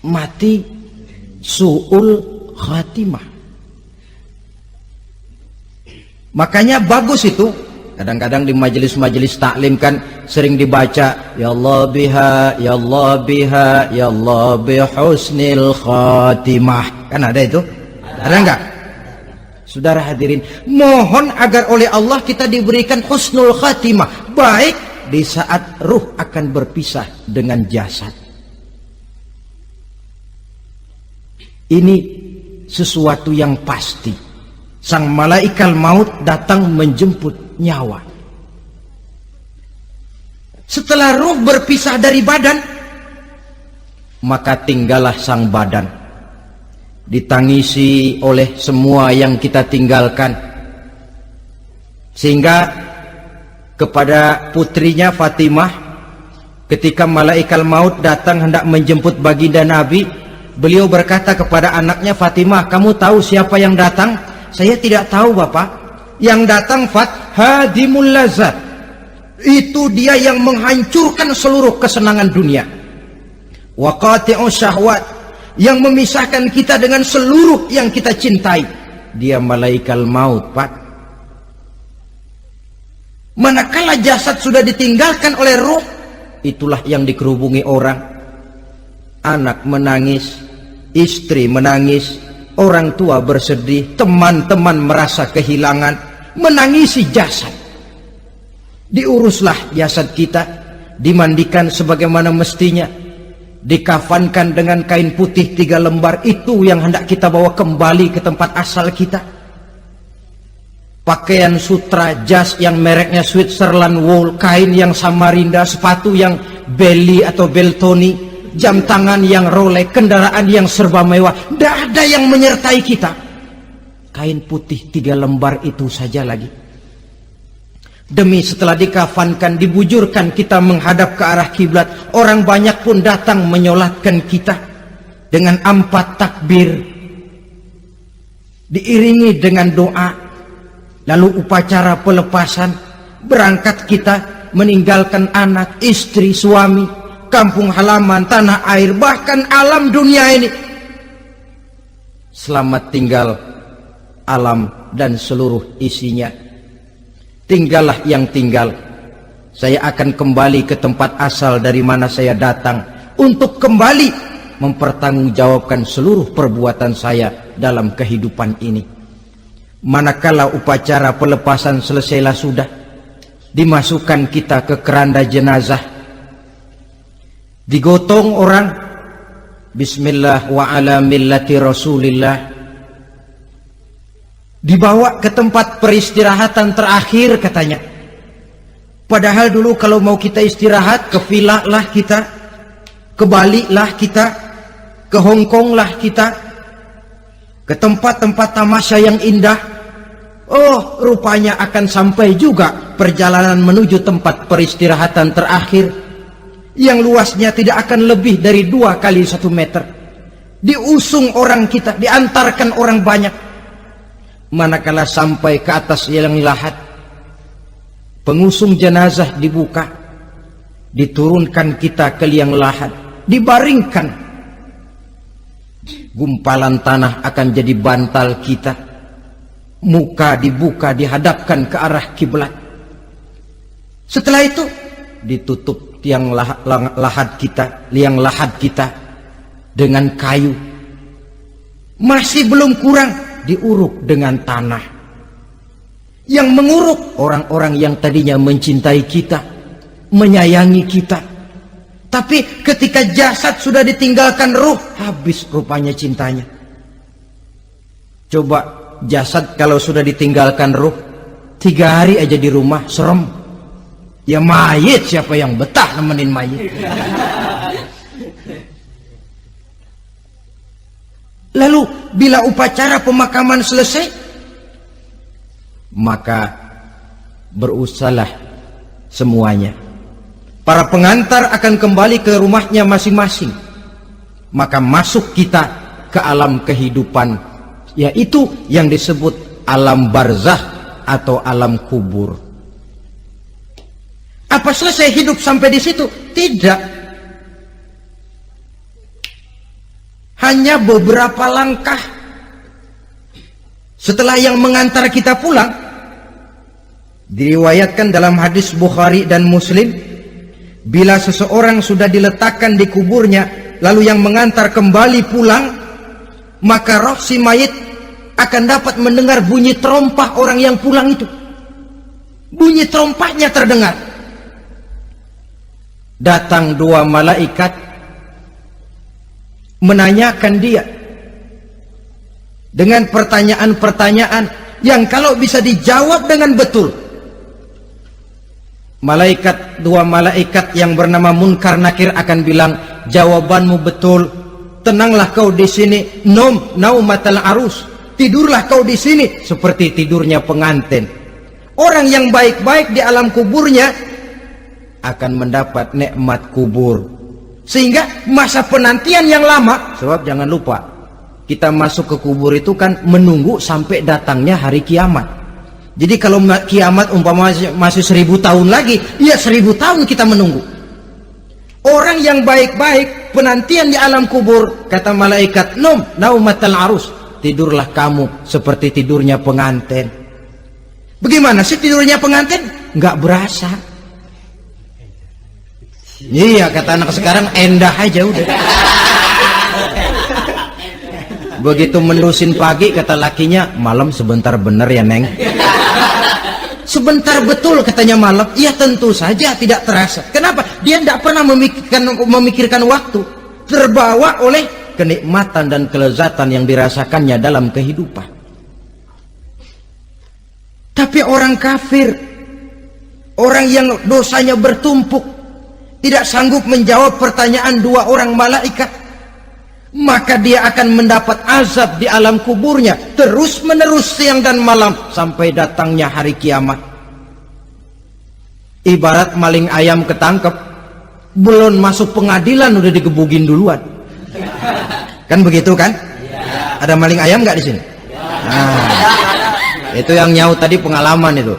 mati su'ul khatimah. Makanya bagus itu. Kadang-kadang di majelis-majelis taklim kan sering dibaca, ya Allah biha, ya Allah biha, ya Allah bihusnil khatimah. Kan ada itu? Ada enggak? Saudara hadirin, mohon agar oleh Allah kita diberikan husnul khatimah, baik di saat ruh akan berpisah dengan jasad. Ini sesuatu yang pasti. Sang malaikat maut datang menjemput nyawa. Setelah ruh berpisah dari badan, maka tinggallah sang badan, ditangisi oleh semua yang kita tinggalkan. Sehingga kepada putrinya Fatimah, ketika malaikat maut datang hendak menjemput baginda Nabi, beliau berkata kepada anaknya, Fatimah, kamu tahu siapa yang datang? Saya tidak tahu, Bapak. Yang datang hadimul lazat, itu dia yang menghancurkan seluruh kesenangan dunia. Wa qati'us syahwat, yang memisahkan kita dengan seluruh yang kita cintai. Dia malaikat maut, Pak. Manakala jasad sudah ditinggalkan oleh ruh, itulah yang dikerubungi orang. Anak menangis, istri menangis, orang tua bersedih, teman-teman merasa kehilangan, menangisi jasad. Diuruslah jasad kita, dimandikan sebagaimana mestinya, dikafankan dengan kain putih 3 lembar, itu yang hendak kita bawa kembali ke tempat asal kita. Pakaian sutra, jas yang mereknya Switzerland wool, kain yang Samarinda, sepatu yang Belly atau Beltoni, jam tangan yang Rolex, kendaraan yang serba mewah. Tidak ada yang menyertai kita. Kain putih 3 lembar itu saja lagi. Demi setelah dikafankan, dibujurkan kita menghadap ke arah kiblat, orang banyak pun datang menyolatkan kita dengan 4 takbir, diiringi dengan doa. Lalu upacara pelepasan, berangkat kita meninggalkan anak, istri, suami, kampung halaman, tanah air, bahkan alam dunia ini. Selamat tinggal alam dan seluruh isinya. Tinggallah yang tinggal. Saya akan kembali ke tempat asal dari mana saya datang, untuk kembali mempertanggungjawabkan seluruh perbuatan saya dalam kehidupan ini. Manakala upacara pelepasan selesailah sudah, dimasukkan kita ke keranda jenazah, digotong orang, bismillah wa ala millati rasulillah, dibawa ke tempat peristirahatan terakhir katanya. Padahal dulu kalau mau kita istirahat, ke villa lah kita, ke Bali lah kita, ke Hong Kong lah kita, ke tempat-tempat tamasya yang indah. Oh, rupanya akan sampai juga perjalanan menuju tempat peristirahatan terakhir yang luasnya tidak akan lebih dari 2 kali 1 meter. Diusung orang kita, diantarkan orang banyak. Manakala sampai ke atas liang lahat, pengusung jenazah dibuka, diturunkan kita ke liang lahat, dibaringkan. Gumpalan tanah akan jadi bantal kita, muka dibuka, dihadapkan ke arah kiblat. Setelah itu ditutup liang lahat kita dengan kayu. Masih belum kurang, diuruk dengan tanah. Yang menguruk orang-orang yang tadinya mencintai kita, menyayangi kita. Tapi ketika jasad sudah ditinggalkan ruh, habis rupanya cintanya. Coba jasad kalau sudah ditinggalkan ruh, 3 hari aja di rumah, serem. Ya mayit, siapa yang betah nemenin mayit? Lalu bila upacara pemakaman selesai, maka berusahalah semuanya. Para pengantar akan kembali ke rumahnya masing-masing. Maka masuk kita ke alam kehidupan, yaitu yang disebut alam barzakh atau alam kubur. Apa selesai hidup sampai di situ? Tidak. Hanya beberapa langkah setelah yang mengantar kita pulang. Diriwayatkan dalam hadis Bukhari dan Muslim, bila seseorang sudah diletakkan di kuburnya, lalu yang mengantar kembali pulang, maka roh si mayit akan dapat mendengar bunyi terompah orang yang pulang itu. Bunyi terompahnya terdengar. Datang 2 malaikat menanyakan dia dengan pertanyaan-pertanyaan yang kalau bisa dijawab dengan betul, 2 malaikat yang bernama Munkar Nakir akan bilang, jawabanmu betul, tenanglah kau di sini, naumatal arus, tidurlah kau di sini seperti tidurnya pengantin. Orang yang baik-baik di alam kuburnya akan mendapat nikmat kubur, sehingga masa penantian yang lama. Sebab jangan lupa, kita masuk ke kubur itu kan menunggu sampai datangnya hari kiamat. Jadi kalau kiamat umpama masih 1000 tahun lagi, ya 1000 tahun kita menunggu. Orang yang baik-baik penantian di alam kubur, kata malaikat, naumatal arus, tidurlah kamu seperti tidurnya pengantin. Bagaimana sih tidurnya pengantin? Nggak berasa. Iya, kata anak sekarang, endah aja udah. Begitu mendusin pagi, kata lakinya, malam sebentar bener ya Neng. Sebentar betul katanya malam. Iya, tentu saja tidak terasa. Kenapa? Dia tidak pernah memikirkan waktu, terbawa oleh kenikmatan dan kelezatan yang dirasakannya dalam kehidupan. Tapi orang kafir, orang yang dosanya bertumpuk, tidak sanggup menjawab pertanyaan dua orang malaikat, maka dia akan mendapat azab di alam kuburnya terus menerus siang dan malam sampai datangnya hari kiamat. Ibarat maling ayam ketangkep, belum masuk pengadilan udah digebugin duluan. Kan begitu kan? Ada maling ayam nggak di sini? Nah, itu yang nyaut tadi pengalaman itu.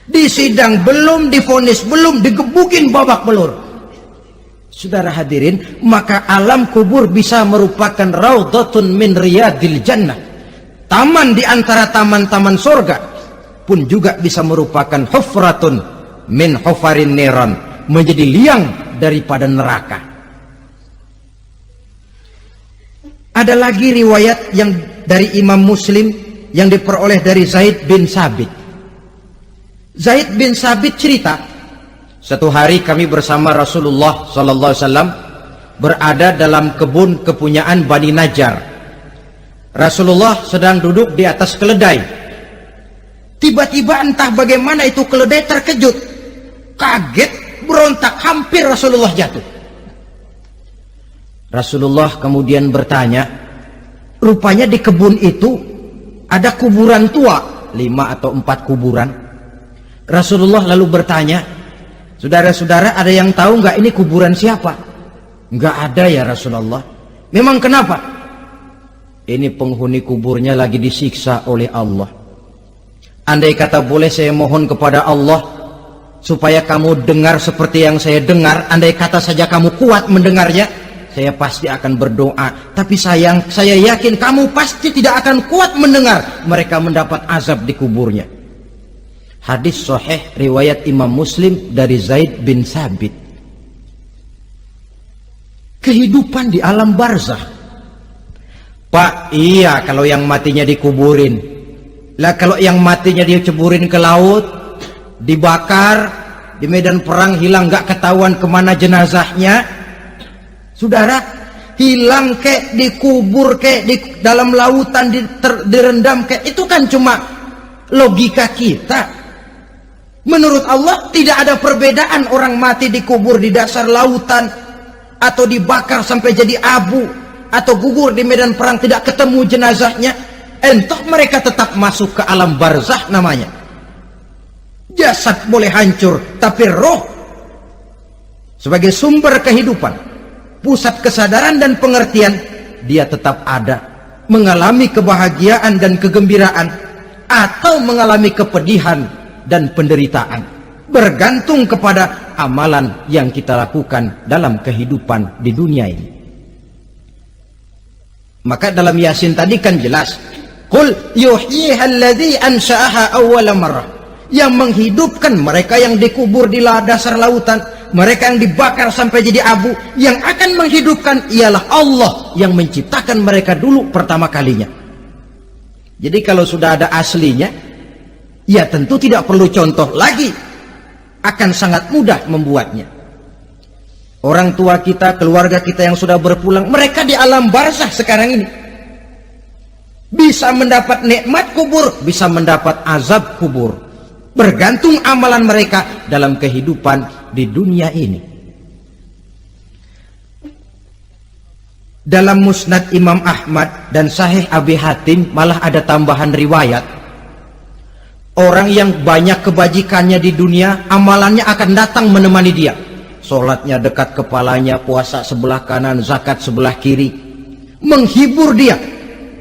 Di sidang belum divonis, belum digebukin babak belur. Saudara hadirin, maka alam kubur bisa merupakan raudhatun min riyadil jannah, taman di antara taman-taman surga, pun juga bisa merupakan hufratun min hufarin niran, menjadi liang daripada neraka. Ada lagi riwayat yang dari Imam Muslim yang diperoleh dari Zaid bin Sabit. Zaid bin Sabit cerita, satu hari kami bersama Rasulullah SAW berada dalam kebun kepunyaan Bani Najjar. Rasulullah sedang duduk di atas keledai. Tiba-tiba entah bagaimana itu keledai terkejut, kaget, berontak, hampir Rasulullah jatuh. Rasulullah kemudian bertanya, rupanya di kebun itu ada kuburan tua, 5 atau 4 kuburan. Rasulullah lalu bertanya, saudara-saudara ada yang tahu nggak ini kuburan siapa? Nggak ada ya Rasulullah. Memang kenapa? Ini penghuni kuburnya lagi disiksa oleh Allah. Andai kata boleh saya mohon kepada Allah supaya kamu dengar seperti yang saya dengar, andai kata saja kamu kuat mendengarnya, saya pasti akan berdoa. Tapi sayang, saya yakin kamu pasti tidak akan kuat mendengar mereka mendapat azab di kuburnya. Hadis sahih riwayat Imam Muslim dari Zaid bin Sabit. Kehidupan di alam barzah. Pak, iya kalau yang matinya dikuburin. Lah kalau yang matinya diceburin ke laut, dibakar, di medan perang hilang gak ketahuan kemana jenazahnya. Saudara, hilang kek, dikubur kek, di dalam lautan direndam kek, itu kan cuma logika kita. Menurut Allah tidak ada perbedaan orang mati dikubur di dasar lautan atau dibakar sampai jadi abu atau gugur di medan perang tidak ketemu jenazahnya. Entah mereka tetap masuk ke alam barzah namanya. Jasad boleh hancur, tapi roh sebagai sumber kehidupan, pusat kesadaran dan pengertian, dia tetap ada, mengalami kebahagiaan dan kegembiraan atau mengalami kepedihan dan penderitaan, bergantung kepada amalan yang kita lakukan dalam kehidupan di dunia ini. Maka dalam Yasin tadi kan jelas, qul yuhyiha alladzi ansha'aha awwala marrah, yang menghidupkan mereka yang dikubur di dasar lautan, mereka yang dibakar sampai jadi abu, yang akan menghidupkan ialah Allah yang menciptakan mereka dulu pertama kalinya. Jadi kalau sudah ada aslinya, ya tentu tidak perlu contoh lagi, akan sangat mudah membuatnya. Orang tua kita, keluarga kita yang sudah berpulang, mereka di alam barzah sekarang ini bisa mendapat nikmat kubur, bisa mendapat azab kubur, bergantung amalan mereka dalam kehidupan di dunia ini. Dalam Musnad Imam Ahmad dan Sahih Abi Hatim malah ada tambahan riwayat, orang yang banyak kebajikannya di dunia, amalannya akan datang menemani dia. Sholatnya dekat kepalanya, puasa sebelah kanan, zakat sebelah kiri, menghibur dia.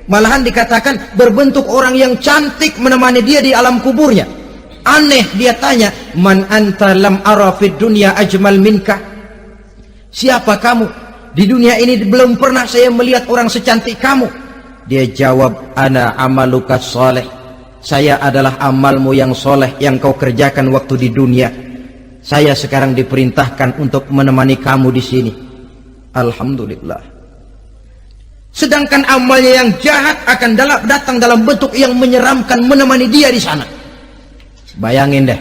Malahan dikatakan berbentuk orang yang cantik menemani dia di alam kuburnya. Aneh, dia tanya, man anta lam ara fid dunya ajmal minka. Siapa kamu? Di dunia ini belum pernah saya melihat orang secantik kamu. Dia jawab, ana amaluka soleh. Saya adalah amalmu yang soleh yang kau kerjakan waktu di dunia. Saya sekarang diperintahkan untuk menemani kamu di sini. Alhamdulillah. Sedangkan amalnya yang jahat akan datang dalam bentuk yang menyeramkan menemani dia di sana. Bayangin deh,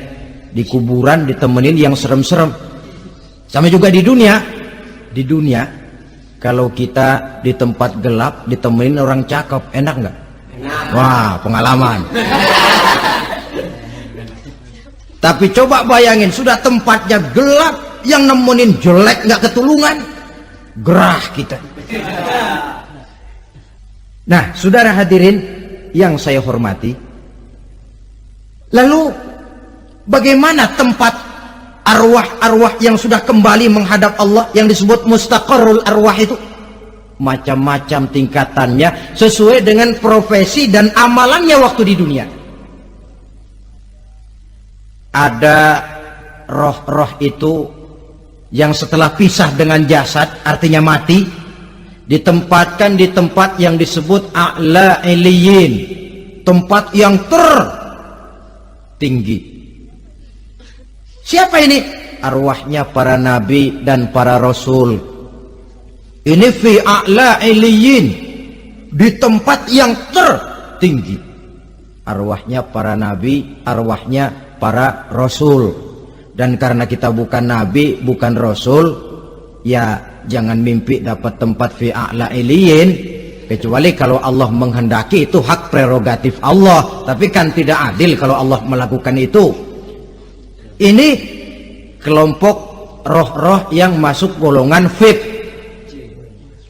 di kuburan ditemenin yang serem-serem. Sama juga di dunia. Di dunia, kalau kita di tempat gelap ditemenin orang cakep, enak nggak? Wah, pengalaman. Tapi coba bayangin, sudah tempatnya gelap, yang nemenin jelek nggak ketulungan, gerah kita. Nah, saudara hadirin yang saya hormati, lalu bagaimana tempat arwah-arwah yang sudah kembali menghadap Allah yang disebut mustaqarrul arwah itu? Macam-macam tingkatannya sesuai dengan profesi dan amalannya waktu di dunia. Ada roh-roh itu yang setelah pisah dengan jasad, artinya mati, ditempatkan di tempat yang disebut a'la iliyin, tempat yang tertinggi. Siapa ini? Arwahnya para nabi dan para rasul. Ini fi a'la iliyin, di tempat yang tertinggi. Arwahnya para nabi, arwahnya para rasul. Dan karena kita bukan nabi, bukan rasul, ya jangan mimpi dapat tempat fi a'la iliyin, kecuali kalau Allah menghendaki. Itu hak prerogatif Allah, tapi kan tidak adil kalau Allah melakukan itu. Ini kelompok roh-roh yang masuk golongan VIP.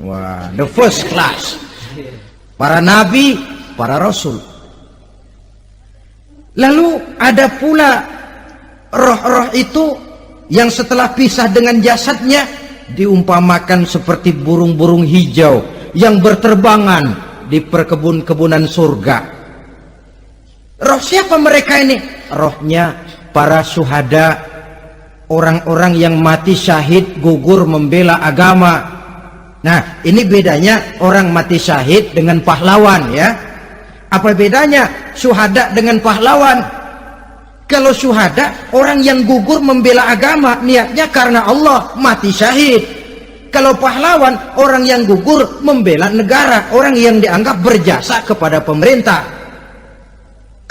Wah, the first class. Para nabi, para rasul. Lalu ada pula roh-roh itu yang setelah pisah dengan jasadnya diumpamakan seperti burung-burung hijau yang berterbangan di perkebun-kebunan surga. Roh siapa mereka ini? Rohnya para syuhada, orang-orang yang mati syahid gugur membela agama. Nah, ini bedanya orang mati syahid dengan pahlawan, ya. Apa bedanya syuhada dengan pahlawan? Kalau syuhada, orang yang gugur membela agama, niatnya karena Allah, mati syahid. Kalau pahlawan, orang yang gugur membela negara, orang yang dianggap berjasa kepada pemerintah.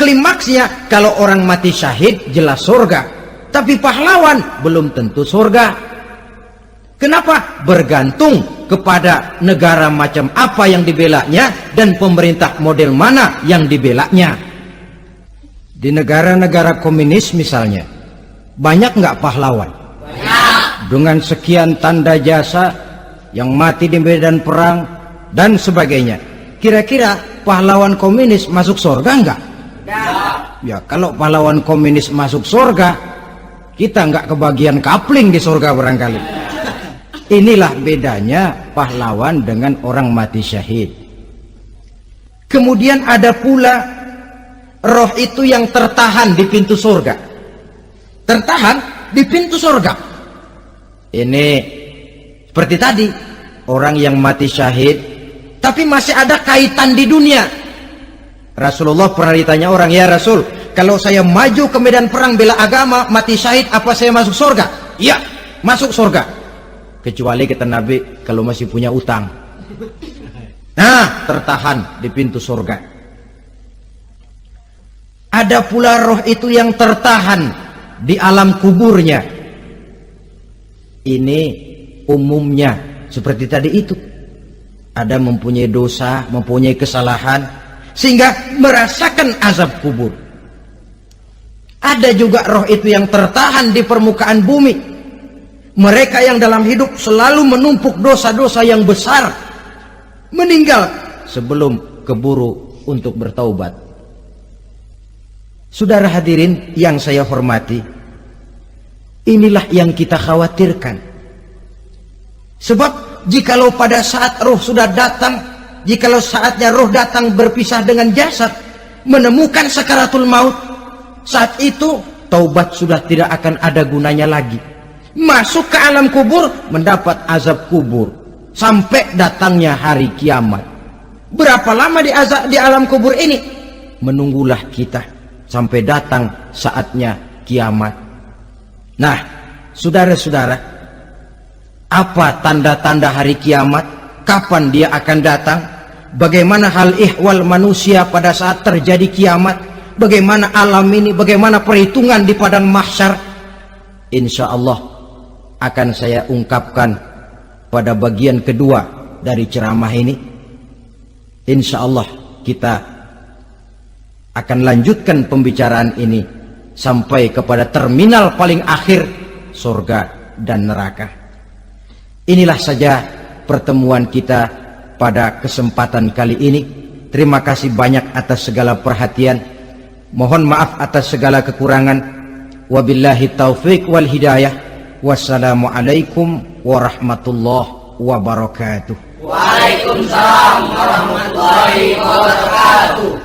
Klimaksnya, kalau orang mati syahid jelas surga, tapi pahlawan belum tentu surga. Kenapa? Bergantung kepada negara macam apa yang dibelanya dan pemerintah model mana yang dibelanya. Di negara-negara komunis misalnya, banyak nggak pahlawan? Banyak. Dengan sekian tanda jasa yang mati di medan perang dan sebagainya. Kira-kira pahlawan komunis masuk surga nggak? Ya, kalau pahlawan komunis masuk surga, kita nggak kebagian kapling di surga barangkali. Inilah bedanya pahlawan dengan orang mati syahid. Kemudian ada pula roh itu yang tertahan di pintu surga. Tertahan di pintu surga. Ini seperti tadi, orang yang mati syahid tapi masih ada kaitan di dunia. Rasulullah pernah ditanya orang, ya Rasul, kalau saya maju ke medan perang bela agama, mati syahid, apa saya masuk surga? Iya, masuk surga. Kecuali kata Nabi, kalau masih punya utang. Nah, tertahan di pintu surga. Ada pula roh itu yang tertahan di alam kuburnya. Ini umumnya seperti tadi itu. Ada mempunyai dosa, mempunyai kesalahan, sehingga merasakan azab kubur. Ada juga roh itu yang tertahan di permukaan bumi. Mereka yang dalam hidup selalu menumpuk dosa-dosa yang besar, meninggal sebelum keburu untuk bertaubat. Saudara hadirin yang saya hormati, inilah yang kita khawatirkan. Sebab jikalau pada saat roh sudah datang, jikalau saatnya roh datang berpisah dengan jasad, menemukan sakaratul maut, saat itu taubat sudah tidak akan ada gunanya lagi. Masuk ke alam kubur, mendapat azab kubur sampai datangnya hari kiamat. Berapa lama di alam kubur ini? Menunggulah kita sampai datang saatnya kiamat. Nah, saudara-saudara, apa tanda-tanda hari kiamat? Kapan dia akan datang? Bagaimana hal ihwal manusia pada saat terjadi kiamat? Bagaimana alam ini? Bagaimana perhitungan di padang mahsyar? Insya Allah akan saya ungkapkan pada bagian kedua dari ceramah ini. Insya Allah kita akan lanjutkan pembicaraan ini sampai kepada terminal paling akhir, surga dan neraka. Inilah saja pertemuan kita pada kesempatan kali ini. Terima kasih banyak atas segala perhatian. Mohon maaf atas segala kekurangan. Wabillahi taufiq wal hidayah. Wassalamualaikum warahmatullahi wabarakatuh. Waalaikumsalam warahmatullahi wabarakatuh.